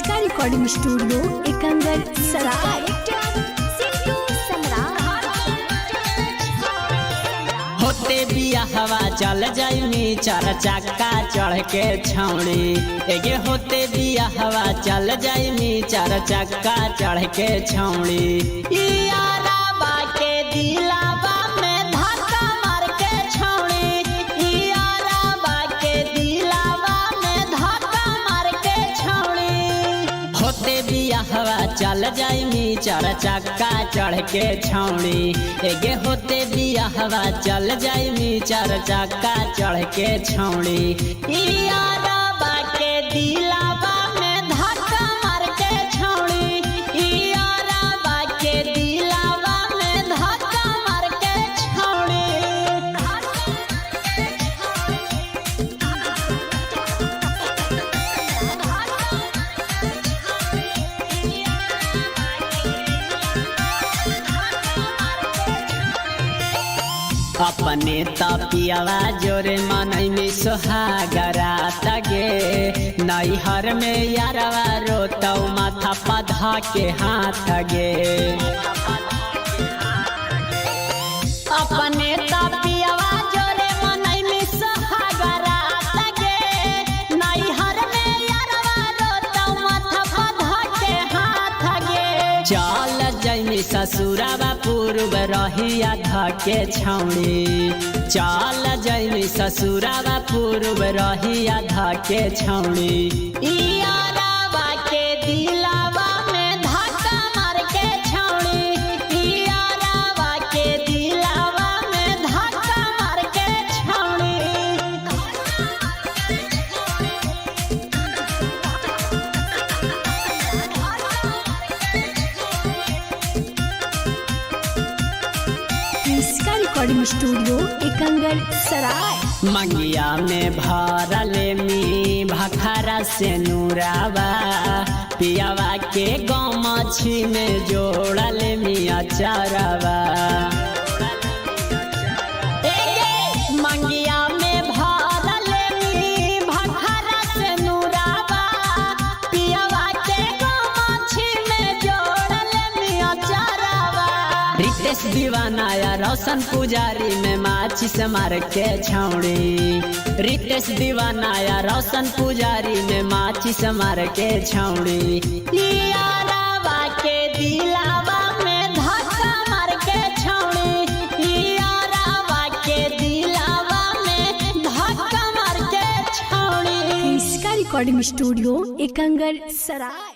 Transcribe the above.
इसका recording studio Ekangar सराय। होते बियाहवा चल जाइनी चार चक्का चढ़ के छौड़ी एगे होते बियाहवा चल जाइनी चार चक्का चढ़ के छौड़ी यारा बाके दिलावा में धक्का मार के छौड़ी यारा बाके दिलावा में धक्का मार के छौड़ी होते बियाहवा चल जाइनी चार चक्का चढ़ के छौड़ी एगे होते बियाहवा चल जाइनी चार चक्का चढ़ के छौड़ी यारा बाके दिलावा में धक्का मार के छौड़ी यारा बाके दिलावा में धक्का मार के छौड़ी। अपने तपियावा जोरे मनई में सोहागरा तगे नैहर में यारवा रोतौ माथा पधा के हाथ गे अपने तपियावा जोरे मनई में सोहागरा तगे नैहर में यारवा रोतौ माथा पधा के हाथ गे चल जैनी ससुरावा पूर्व रहिया धके छौड़ी चल जैनी ससुरावा पूर्व रहिया धके छौड़ी यारा बाके दिलावा में धक्का मार के छौड़ी यारा बाके दिलावा में धक्का मार के छौड़ी। इसका रिकॉर्डिंग स्टूडियो एकंगर सराय। मंगिया में भरले मी भखरा से नूरावा पियावा के गमछी में जोड़ले मी अचारवा मंगिया में भरले मी भखरा से नूरावा पियावा के गमछी में जोड़ले मी अचारवा रितेश दीवाना या रोशन पुजारी में माचिस मार के छौड़ी रितेश दीवाना या रोशन पुजारी में माचिस मार के छौड़ी यारा बाके दिलावा में धक्का मार के छौड़ी यारा बाके दिलावा में धक्का मार के छौड़ी। इसका रिकॉर्डिंग स्टूडियो एकंगर सराय।